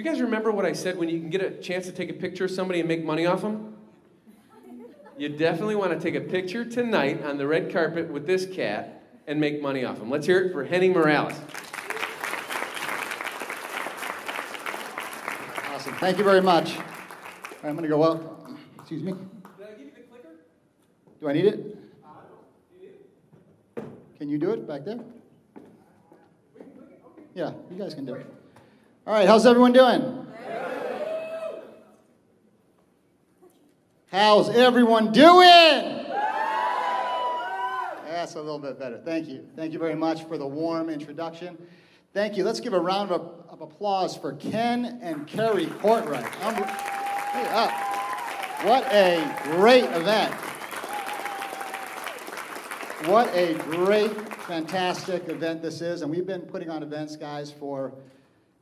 You guys remember what I said when you can get a chance to take a picture of somebody and make money off them? You definitely want to take a picture tonight on the red carpet with this cat and make money off him. Let's hear it for Henning Morales. Awesome. Thank you very much. All right, I'm going to go up. Excuse me. Did I give you the clicker? Do I need it? Do you need it? Can you do it back there? Yeah, you guys can do it. All right, how's everyone doing? How's everyone doing? That's a little bit better. Thank you. Thank you very much for the warm introduction. Thank you. Let's give a round of applause for Ken and Carrie Courtright. What a great event. What a great, fantastic event this is. And we've been putting on events, guys, for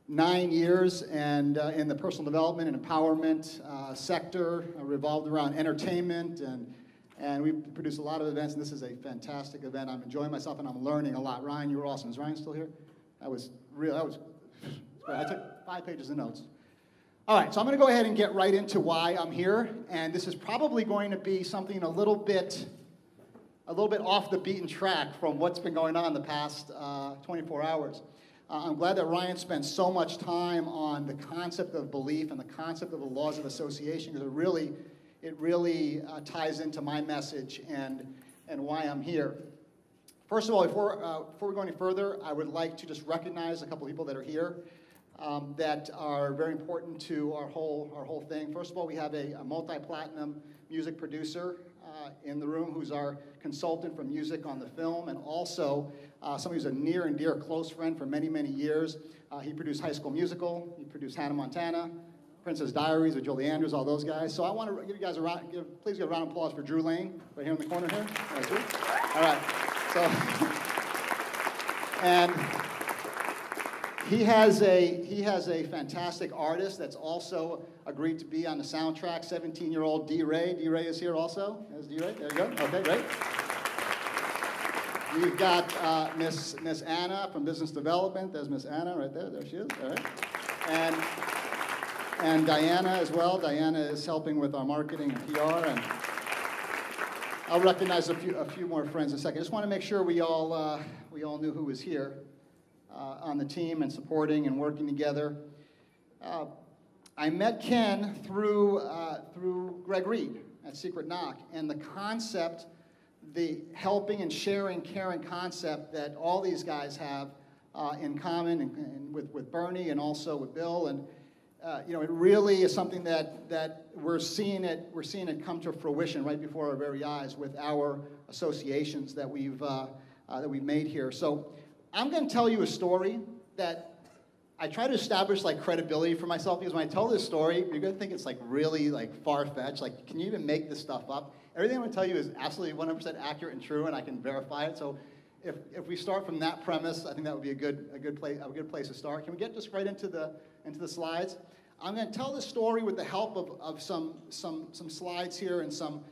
9 years, and in the personal development and empowerment sector, revolved around entertainment, and we've produced a lot of events, and this is a fantastic event. I'm enjoying myself, and I'm learning a lot. Ryan, you were awesome. Is Ryan still here? That was great. I took 5 pages of notes. All right, so I'm going to go ahead and get right into why I'm here, and this is probably going to be something a little bit off the beaten track from what's been going on the past 24 hours. I'm glad that Ryan spent so much time on the concept of belief and the concept of the laws of association, because it really ties into my message and why I'm here. First of all, before we go any further, I would like to just recognize a couple of people that are here that are very important to our whole thing. First of all, we have a multi-platinum music producer in the room who's our consultant for music on the film, and also somebody who's a near and dear close friend for many, many years. He produced High School Musical, he produced Hannah Montana, Princess Diaries with Julie Andrews, all those guys. So I want to give you guys please give a round of applause for Drew Lane, right here in the corner here. All right, so, and he has a fantastic artist that's also agreed to be on the soundtrack, 17-year-old D-Ray. D-Ray is here also. There's D-Ray, there you go. Okay, great. We've got Miss Anna from Business Development. There's Miss Anna right there. There she is. All right. And Diana as well. Diana is helping with our marketing and PR. And I'll recognize a few more friends in a second. I just want to make sure we all knew who was here on the team and supporting and working together. I met Ken through Greg Reed at Secret Knock, and the concept, the helping and sharing, caring concept that all these guys have in common, and with Bernie and also with Bill, and it really is something that we're seeing it come to fruition right before our very eyes with our associations that we've made here. So I'm going to tell you a story that I try to establish like credibility for myself, because when I tell this story, you're going to think it's like really like far-fetched. Like, can you even make this stuff up? Everything I'm going to tell you is absolutely 100% accurate and true, and I can verify it. So if we start from that premise, I think that would be a good place to start. Can we get just right into the slides? I'm going to tell this story with the help of some slides here and some.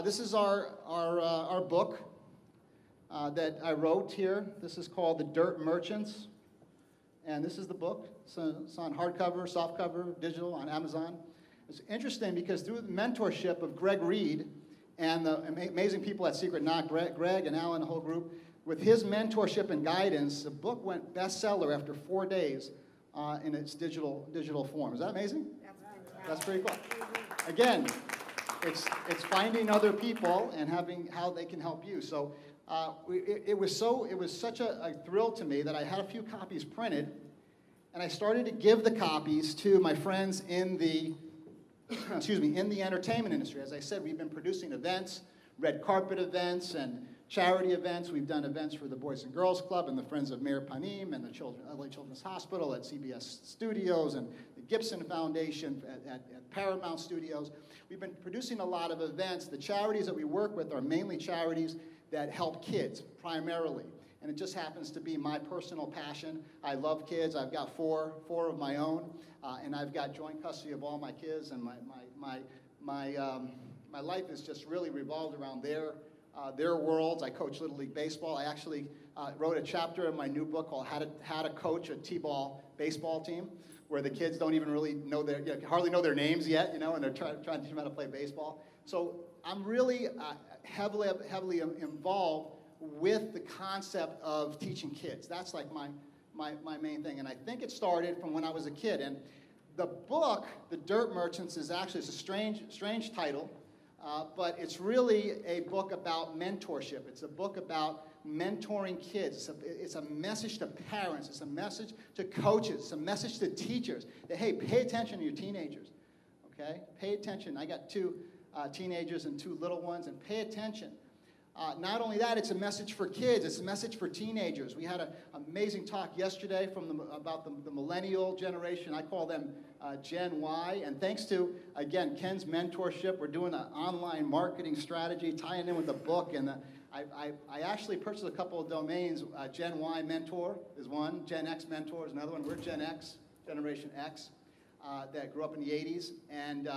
This is our book that I wrote here. This is called The Dirt Merchants. And this is the book. It's on hardcover, softcover, digital, on Amazon. It's interesting because through the mentorship of Greg Reed and the amazing people at Secret Knock, Greg and Alan, the whole group, with his mentorship and guidance, the book went bestseller after 4 days in its digital form. Is that amazing? That's pretty cool. Again, it's finding other people and having how they can help you. So. It was such a thrill to me that I had a few copies printed, and I started to give the copies to my friends in the entertainment industry. As I said, we've been producing events, red carpet events, and charity events. We've done events for the Boys and Girls Club and the Friends of Mayor Panim and the LA Children's Hospital at CBS Studios and the Gibson Foundation at Paramount Studios. We've been producing a lot of events. The charities that we work with are mainly charities that help kids, primarily. And it just happens to be my personal passion. I love kids. I've got four of my own, and I've got joint custody of all my kids, and my life is just really revolved around their worlds. I coach Little League Baseball. I actually wrote a chapter in my new book called How to Coach a T-Ball Baseball Team, where the kids don't even really know hardly know their names yet, and they're trying to teach them how to play baseball. So I'm really heavily involved with the concept of teaching kids. That's like my main thing. And I think it started from when I was a kid. And the book, The Dirt Merchants, is actually, it's a strange title, but it's really a book about mentorship. It's a book about mentoring kids. It's a message to parents. It's a message to coaches. It's a message to teachers that, hey, pay attention to your teenagers, okay? Pay attention. I got 2 teenagers and 2 little ones, and pay attention. Not only that, it's a message for kids. It's a message for teenagers. We had an amazing talk yesterday about the millennial generation. I call them Gen Y. And thanks to, again, Ken's mentorship, we're doing an online marketing strategy, tying in with the book. And I actually purchased a couple of domains. Gen Y Mentor is one. Gen X Mentor is another one. We're Gen X, Generation X, that grew up in the 80s. And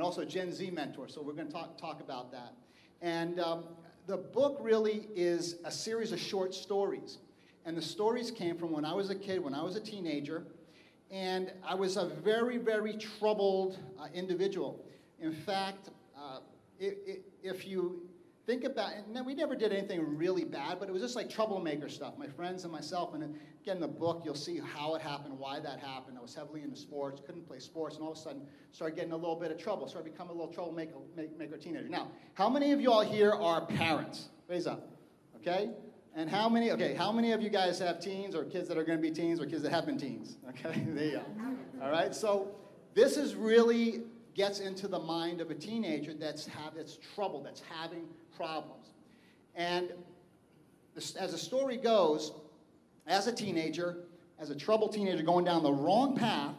also Gen Z Mentor. So we're going to talk about that. And the book really is a series of short stories. And the stories came from when I was a kid, when I was a teenager, and I was a very, very troubled individual. In fact, if you think about it, we never did anything really bad, but it was just like troublemaker stuff, my friends and myself. And again, in the book, you'll see how it happened, why that happened. I was heavily into sports, couldn't play sports, and all of a sudden started getting a little bit of trouble, started becoming a little troublemaker teenager. Now, how many of you all here are parents? Raise up, okay? And how many of you guys have teens or kids that are going to be teens or kids that have been teens? Okay, there you go. All right, so this is really gets into the mind of a teenager that's troubled, that's having problems. And as the story goes, as a teenager, as a troubled teenager going down the wrong path,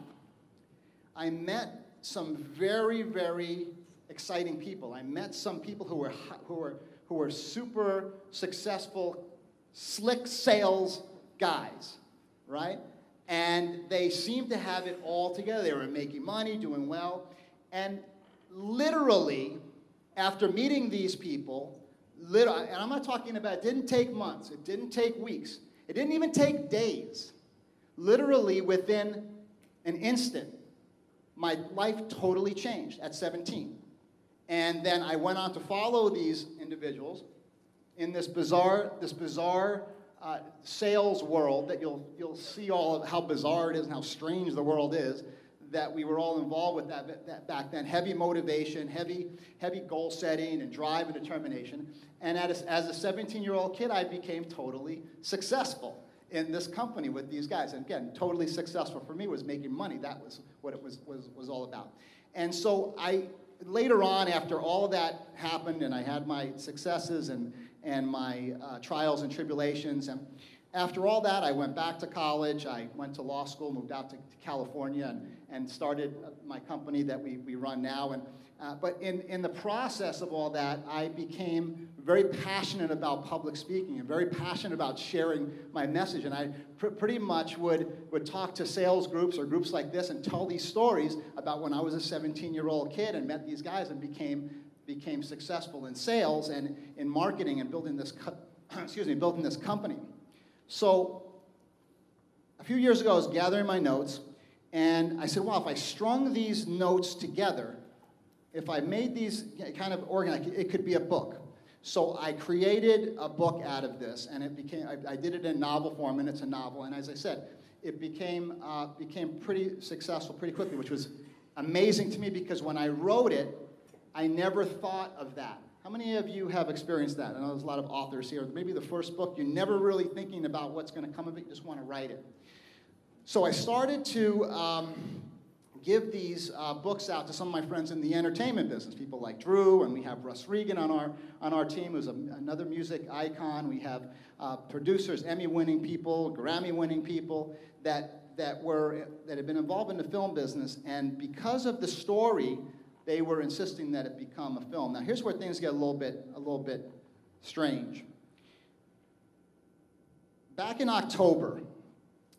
I met some very, very exciting people. I met some people who were super successful, slick sales guys, right? And they seemed to have it all together. They were making money, doing well. And literally, after meeting these people, and I'm not talking about, it didn't take months, it didn't take weeks, it didn't even take days. Literally within an instant, my life totally changed at 17. And then I went on to follow these individuals in this bizarre sales world that you'll see all of how bizarre it is and how strange the world is, that we were all involved with that back then. Heavy motivation, heavy goal setting and drive and determination. And as a 17-year-old kid, I became totally successful in this company with these guys. And again, totally successful for me was making money. That was what it was all about. And so later on, after all of that happened, and I had my successes and my trials and tribulations, and after all that, I went back to college. I went to law school, moved out to California, and started my company that we run now. But in the process of all that, I became very passionate about public speaking and very passionate about sharing my message. And I pretty much would talk to sales groups or groups like this and tell these stories about when I was a 17-year-old kid and met these guys and became successful in sales and in marketing and building this company. So a few years ago, I was gathering my notes, and I said, well, if I strung these notes together, if I made these kind of organized, it could be a book. So I created a book out of this, and I did it in novel form, and it's a novel. And as I said, it became pretty successful pretty quickly, which was amazing to me because when I wrote it, I never thought of that. How many of you have experienced that? I know there's a lot of authors here. Maybe the first book, you're never really thinking about what's going to come of it. You just want to write it. So I started to give these books out to some of my friends in the entertainment business, people like Drew, and we have Russ Regan on our team, who's another music icon. We have producers, Emmy-winning people, Grammy-winning people that have been involved in the film business, and because of the story, they were insisting that it become a film. Now, here's where things get a little bit strange. Back in October,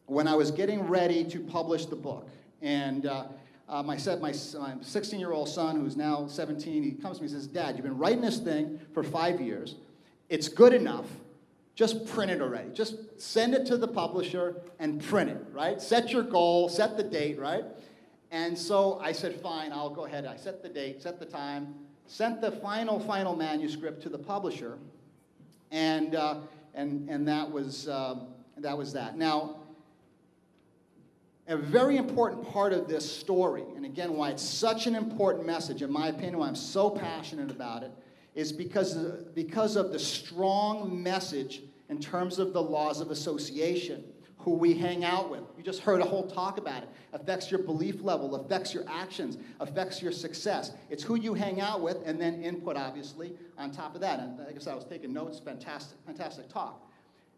when I was getting ready to publish the book, and my 16-year-old son, who's now 17, he comes to me and says, Dad, you've been writing this thing for 5 years. It's good enough. just print it already. Just send it to the publisher and print it, right? Set your goal, set the date, right? And so I said, fine, I'll go ahead. I set the date, set the time, sent the final manuscript to the publisher, and that was that. Now, a very important part of this story, and again, why it's such an important message, in my opinion, why I'm so passionate about it, is because of the strong message in terms of the laws of association, who we hang out with. You just heard a whole talk about it. Affects your belief level, affects your actions, affects your success. It's who you hang out with, and then input, obviously, on top of that. And I guess I was taking notes. Fantastic talk.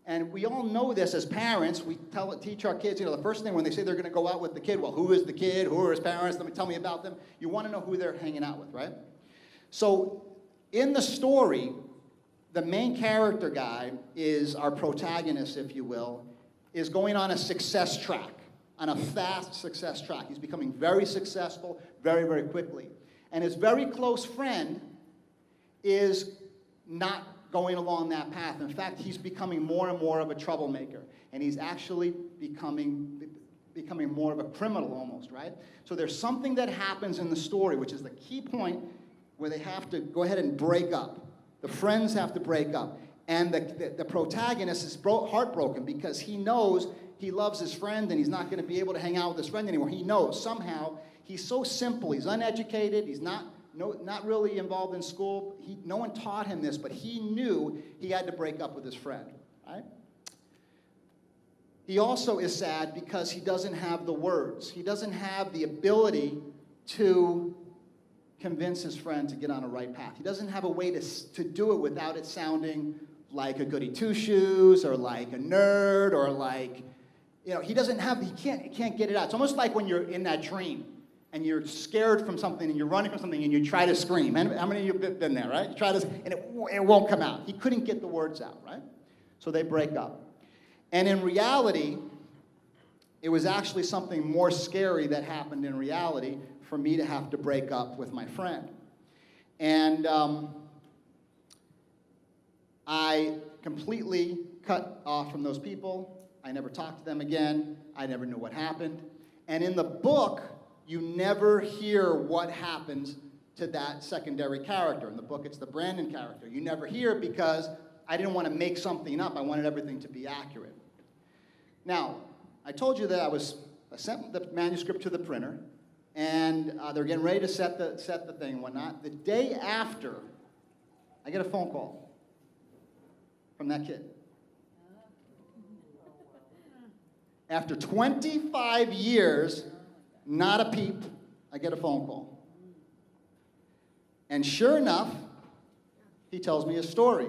And we all know this as parents. We teach our kids, the first thing when they say they're going to go out with the kid, well, who is the kid? Who are his parents? Tell me about them. You want to know who they're hanging out with, right? So in the story, the main character guy is our protagonist, if you will, is going on a success track, on a fast success track. He's becoming very successful very, very quickly. And his very close friend is not going along that path. In fact, he's becoming more and more of a troublemaker. And he's actually becoming more of a criminal almost, right? So there's something that happens in the story, which is the key point where they have to go ahead and break up. The friends have to break up. And the protagonist is heartbroken because he knows he loves his friend and he's not going to be able to hang out with his friend anymore. He knows somehow he's so simple. He's uneducated. He's not really involved in school. No one taught him this, but he knew he had to break up with his friend, right? He also is sad because he doesn't have the words. He doesn't have the ability to convince his friend to get on a right path. He doesn't have a way to do it without it sounding like a goody two-shoes or like a nerd or like, he can't get it out. It's almost like when you're in that dream and you're scared from something and you're running from something and you try to scream. How many of you have been there, right? You try to, and it won't come out. He couldn't get the words out, right? So they break up. And in reality, it was actually something more scary that happened in reality for me to have to break up with my friend. And I completely cut off from those people. I never talked to them again. I never knew what happened. And in the book, you never hear what happens to that secondary character. In the book, it's the Brandon character. You never hear it because I didn't want to make something up. I wanted everything to be accurate. Now, I told you that I sent the manuscript to the printer, and they're getting ready to set the thing and whatnot. The day after, I get a phone call from that kid. After 25 years, not a peep, I get a phone call. And sure enough, he tells me a story.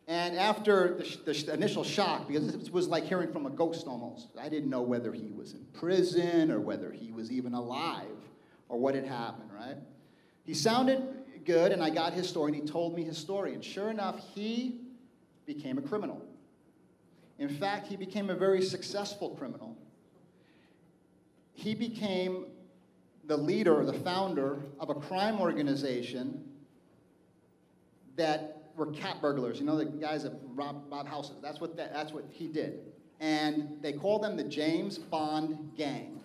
And after the initial shock, because it was like hearing from a ghost almost, I didn't know whether he was in prison or whether he was even alive or what had happened, right? He sounded good, and I got his story, and he told me his story. And sure enough, he became a criminal. In fact, he became a very successful criminal. He became the leader or the founder of a crime organization that were cat burglars. You know, the guys that rob houses. That's what he did. And they call them the James Bond Gang.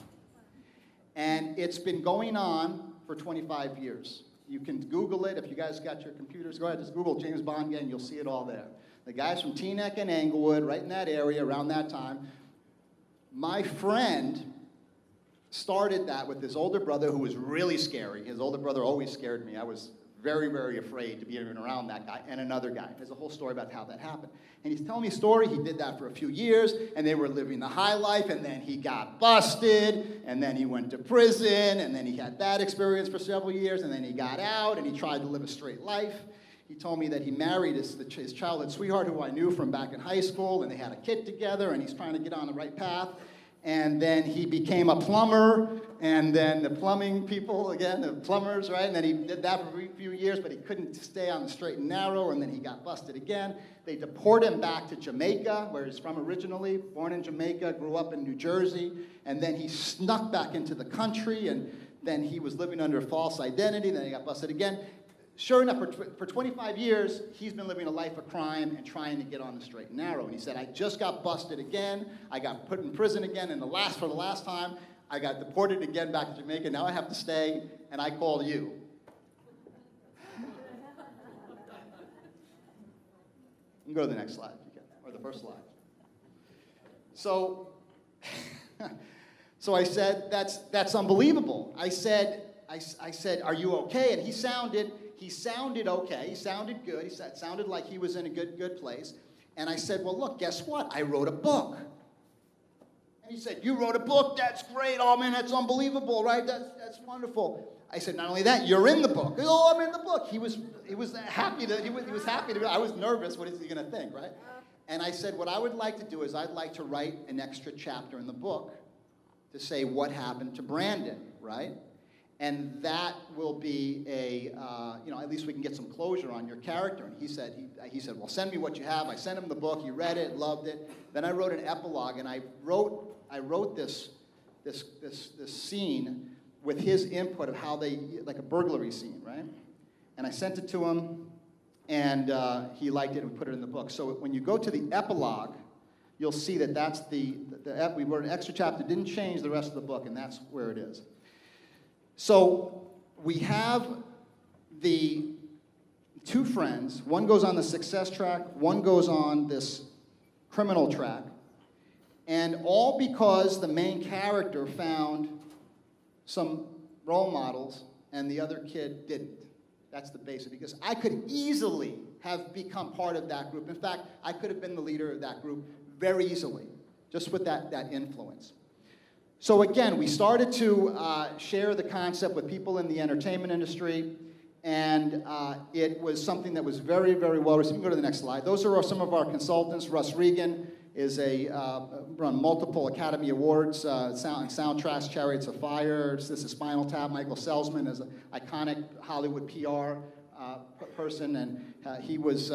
And it's been going on for 25 years. You can Google it. If you guys got your computers, go ahead, just Google James Bond Gang. You'll see it all there. The guys from Teaneck and Englewood, right in that area around that time. My friend started that with his older brother, who was really scary. His older brother always scared me. I was very, very afraid to be even around that guy, and another guy. There's a whole story about how that happened. And he's telling me a story. He did that for a few years, and they were living the high life, and then he got busted, and then he went to prison, and then he had that experience for several years, and then he got out, and he tried to live a straight life. He told me that he married his childhood sweetheart, who I knew from back in high school, and they had a kid together, and he's trying to get on the right path. And then he became a plumber, and then the plumbing people, again, the plumbers, right? And then he did that for a few years, but he couldn't stay on the straight and narrow, and then he got busted again. They deported him back to Jamaica, where he's from originally, born in Jamaica, grew up in New Jersey, and then he snuck back into the country, and then he was living under a false identity, then he got busted again. sure enough, for 25 years, he's been living a life of crime and trying to get on the straight and narrow. And he said, I just got busted again. I got put in prison again, and for the last time, I got deported again back to Jamaica. Now I have to stay, and I call you. You can go to the next slide, if you can, or the first slide. So, so I said, that's unbelievable. I said, are you okay? And he sounded okay. He sounded good. He sounded like he was in a good place. And I said, well, look, guess what? I wrote a book. And he said, you wrote a book? That's great. Oh, man, that's unbelievable, right? That's wonderful. I said, not only that, you're in the book. Oh, I'm in the book. He was happy that he was happy to be. I was nervous. What is he going to think, right? And I said, what I would like to do is I'd like to write an extra chapter in the book to say what happened to Brandon, right? And that will be at least we can get some closure on your character. And he said, well, send me what you have. I sent him the book. He read it, loved it. Then I wrote an epilogue, and I wrote this scene with his input of how like a burglary scene, right? And I sent it to him, and he liked it, and we put it in the book. So when you go to the epilogue, you'll see that that's we wrote an extra chapter, didn't change the rest of the book, and that's where it is. So we have the two friends. One goes on the success track, one goes on this criminal track, and all because the main character found some role models and the other kid didn't. That's the basic, because I could easily have become part of that group. In fact, I could have been the leader of that group very easily, just with that influence. So again, we started to share the concept with people in the entertainment industry, and it was something that was very, very well received. You can go to the next slide. Those are some of our consultants. Russ Regan is run multiple Academy Awards, soundtracks, Chariots of Fire. This is Spinal Tap. Michael Selzman is an iconic Hollywood PR person, and he was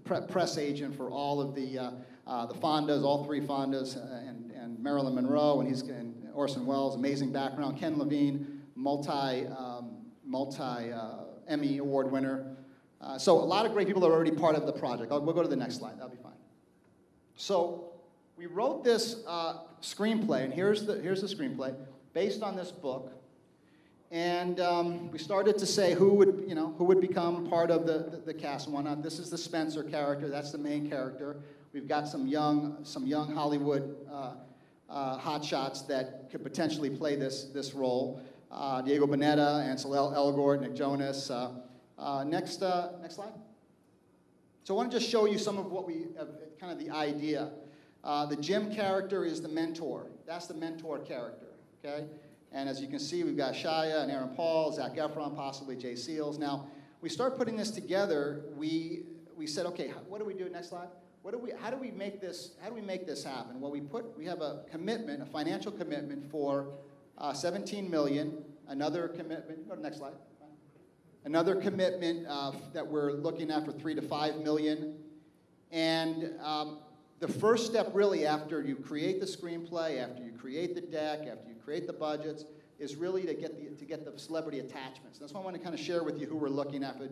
press agent for all of the Fondas, all three Fondas, and Marilyn Monroe, and Orson Welles, amazing background. Ken Levine, multi Emmy Award winner. So a lot of great people are already part of the project. We'll go to the next slide. That'll be fine. So we wrote this screenplay, and here's the screenplay based on this book. And we started to say who would become part of the cast and whatnot. This is the Spencer character. That's the main character. We've got some young Hollywood hotshots that could potentially play this role. Diego Boneta, Ansel Elgort, Nick Jonas. Next slide. So I want to just show you some of what we have, kind of the idea. The Jim character is the mentor. That's the mentor character, okay? And as you can see, we've got Shia and Aaron Paul, Zac Efron, possibly Jay Seals. Now, we start putting this together. We said, okay, what do we do? Next slide. How do we make this happen? Well, we have a commitment, a financial commitment for $17 million. Another commitment. Go to the next slide. Another commitment that we're looking at for $3 to $5 million. And the first step, really, after you create the screenplay, after you create the deck, after you create the budgets, is really to get the celebrity attachments. That's why I want to kind of share with you who we're looking at for the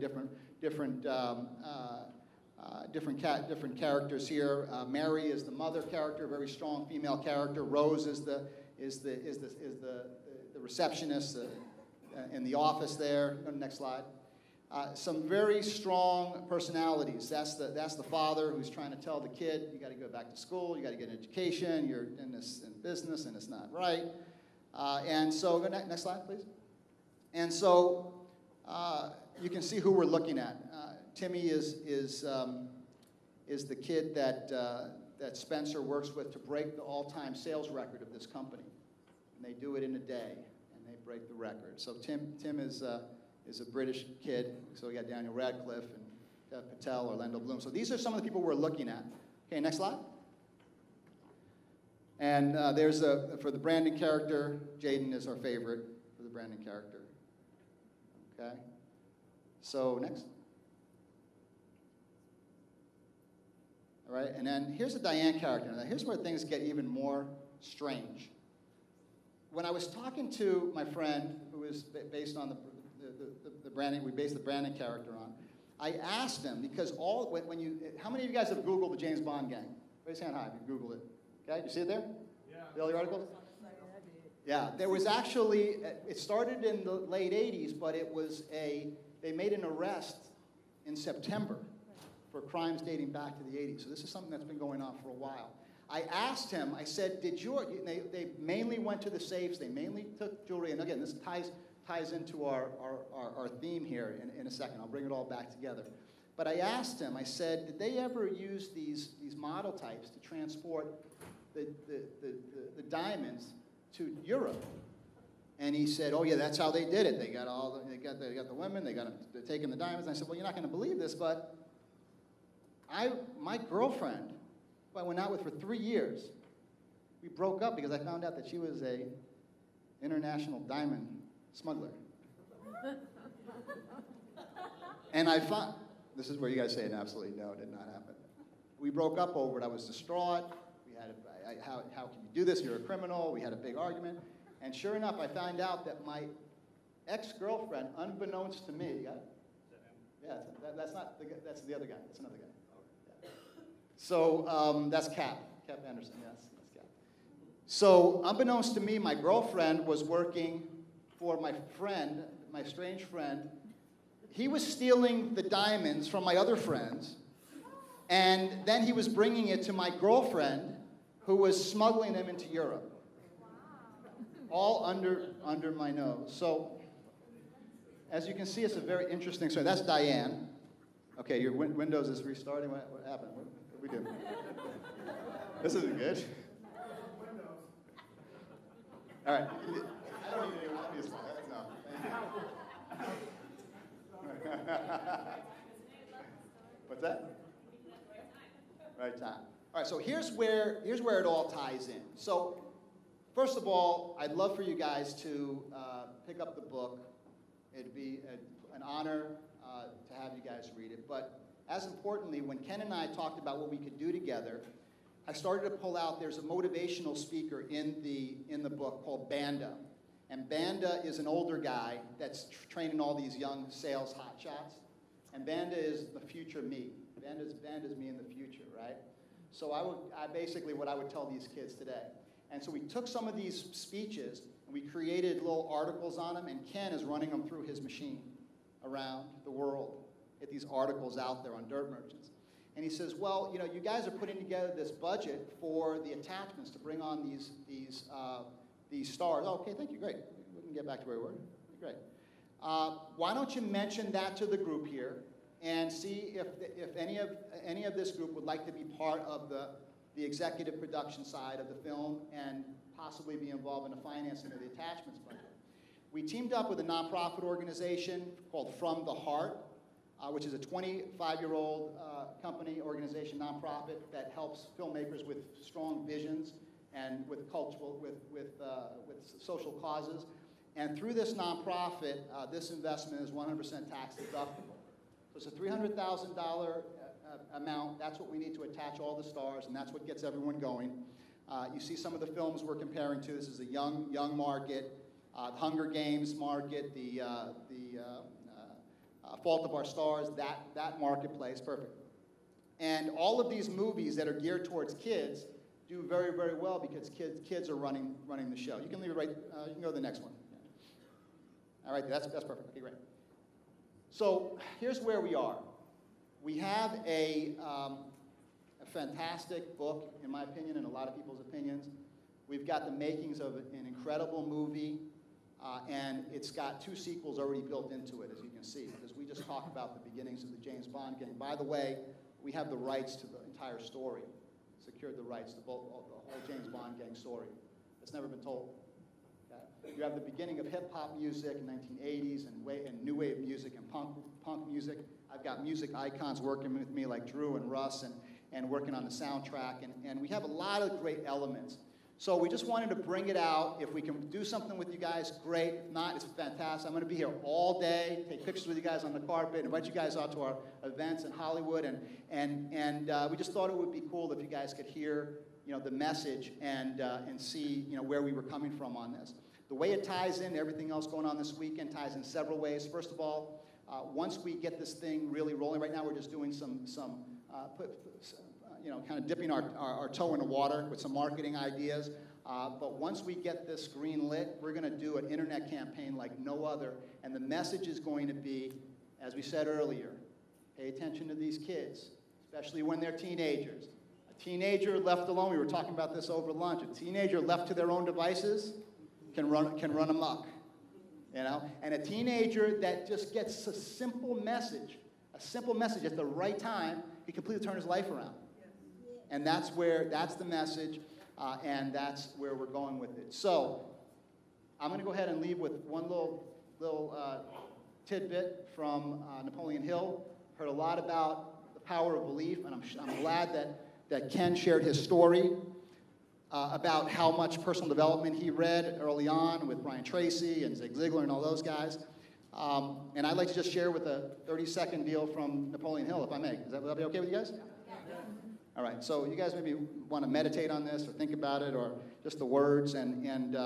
different characters here. Mary is the mother character, very strong female character. Rose is the receptionist in the office there. Go to the next slide. Some very strong personalities. That's the father who's trying to tell the kid, you got to go back to school, you got to get an education, you're in business, and it's not right. And so, go next slide, please. And so, you can see who we're looking at. Timmy is the kid that Spencer works with to break the all-time sales record of this company. And they do it in a day, and they break the record. So Tim is a British kid. So we got Daniel Radcliffe and Dev Patel, Orlando Bloom. So these are some of the people we're looking at. Okay, next slide. And there's for the Brandon character, Jaden is our favorite for the Brandon character. Okay. So next. All right, and then here's the Diane character. Now here's where things get even more strange. When I was talking to my friend, who is based on the the branding, we based the branding character on. I asked him, because how many of you guys have Googled the James Bond gang? Raise your hand high if you Googled it. Okay, you see it there? Yeah. All the articles? Yeah, there was actually, it started in the late 80s, but they made an arrest in September for crimes dating back to the 80s. So this is something that's been going on for a while. I asked him, I said, they mainly went to the safes, they mainly took jewelry, and again, this ties into our theme here in a second. I'll bring it all back together. But I asked him, I said, did they ever use these model types to transport the diamonds to Europe? And he said, oh yeah, that's how they did it. They got the women, they're taking the diamonds. And I said, well, you're not going to believe this, but my girlfriend, who I went out with for 3 years, we broke up because I found out that she was a international diamond smuggler. And I found, this is where you guys say, absolutely no, it did not happen. We broke up over it. I was distraught. We had how can you do this? You're a criminal. We had a big argument. And sure enough, I found out that my ex-girlfriend, unbeknownst to me, that's the other guy. That's another guy. Yeah. So that's Cap Anderson. Yes, that's Cap. So unbeknownst to me, my girlfriend was working for my friend, my strange friend. He was stealing the diamonds from my other friends, and then he was bringing it to my girlfriend, who was smuggling them into Europe. All under my nose. So, as you can see, it's a very interesting story. That's Diane. Okay, your Windows is restarting. What happened? What did we do? This isn't good. All right. I don't even want this one. No. What's that? Right time. All right. So here's where it all ties in. So. First of all, I'd love for you guys to pick up the book. It'd be an honor to have you guys read it. But as importantly, when Ken and I talked about what we could do together, I started to pull out, there's a motivational speaker in the book called Banda. And Banda is an older guy that's training all these young sales hotshots. And Banda is the future me. Banda's me in the future, right? So I basically what I would tell these kids today. And so we took some of these speeches and we created little articles on them, and Ken is running them through his machine around the world. Get these articles out there on dirt merchants. And he says, well, you guys are putting together this budget for the attachments to bring on these stars. Oh, okay, thank you, great. We can get back to where we were. Great. Why don't you mention that to the group here and see if any of this group would like to be part of the executive production side of the film and possibly be involved in the financing of the attachments budget. We teamed up with a nonprofit organization called From the Heart, which is a 25-year-old company, organization, nonprofit that helps filmmakers with strong visions and with social causes. And through this nonprofit, this investment is 100% tax deductible. So it's a $300,000 amount. That's what we need to attach all the stars, and that's what gets everyone going. You see some of the films we're comparing to. This is a young market, the Hunger Games market, the Fault of Our Stars, that marketplace, perfect. And all of these movies that are geared towards kids do very, very well because kids are running the show. You can leave it right. You can go to the next one. All right, that's perfect. Okay, great. So here's where we are. We have a fantastic book, in my opinion, and a lot of people's opinions. We've got the makings of an incredible movie, and it's got 2 sequels already built into it, as you can see, because we just talked about the beginnings of the James Bond gang. By the way, we have the rights to the entire story, secured the rights to the whole James Bond gang story. It's never been told. Okay? You have the beginning of hip-hop music in the 1980s and new wave music and punk music. I've got music icons working with me like Drew and Russ and working on the soundtrack, and we have a lot of great elements. So we just wanted to bring it out. If we can do something with you guys, great. If not, it's fantastic. I'm going to be here all day, take pictures with you guys on the carpet, invite you guys out to our events in Hollywood, and we just thought it would be cool if you guys could hear, the message and see, where we were coming from on this. The way it ties in, everything else going on this weekend ties in several ways. First of all, once we get this thing really rolling, right now we're just doing kind of dipping our toe in the water with some marketing ideas. But once we get this green lit, we're going to do an internet campaign like no other. And the message is going to be, as we said earlier, pay attention to these kids, especially when they're teenagers. A teenager left alone, we were talking about this over lunch, a teenager left to their own devices can run amok. You know? And a teenager that just gets a simple message at the right time, he completely turn his life around. And that's the message, and that's where we're going with it. So I'm going to go ahead and leave with one little tidbit from Napoleon Hill. Heard a lot about the power of belief, and I'm glad that Ken shared his story about how much personal development he read early on with Brian Tracy and Zig Ziglar and all those guys. And I'd like to just share with a 30-second deal from Napoleon Hill, if I may. Will that be okay with you guys? All right, so you guys maybe want to meditate on this or think about it or just the words and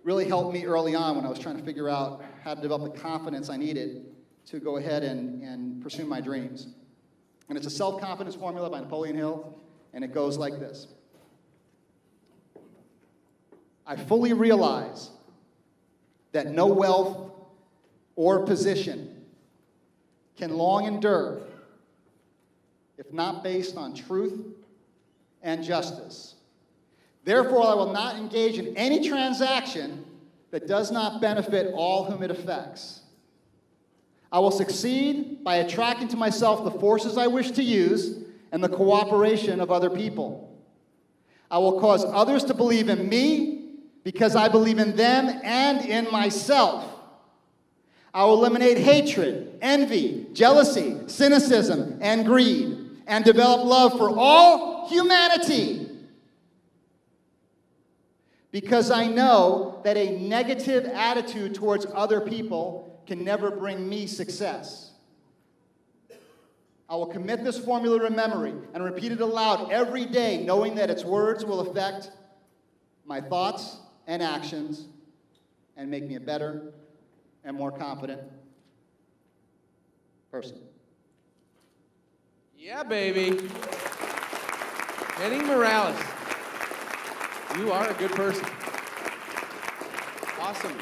really helped me early on when I was trying to figure out how to develop the confidence I needed to go ahead and pursue my dreams. And it's a self-confidence formula by Napoleon Hill, and it goes like this. I fully realize that no wealth or position can long endure if not based on truth and justice. Therefore, I will not engage in any transaction that does not benefit all whom it affects. I will succeed by attracting to myself the forces I wish to use and the cooperation of other people. I will cause others to believe in me because I believe in them and in myself. I will eliminate hatred, envy, jealousy, cynicism, and greed, and develop love for all humanity. Because I know that a negative attitude towards other people can never bring me success. I will commit this formula to memory and repeat it aloud every day, knowing that its words will affect my thoughts and actions and make me a better and more confident person. Yeah, baby. Henning Morales, you are a good person. Awesome.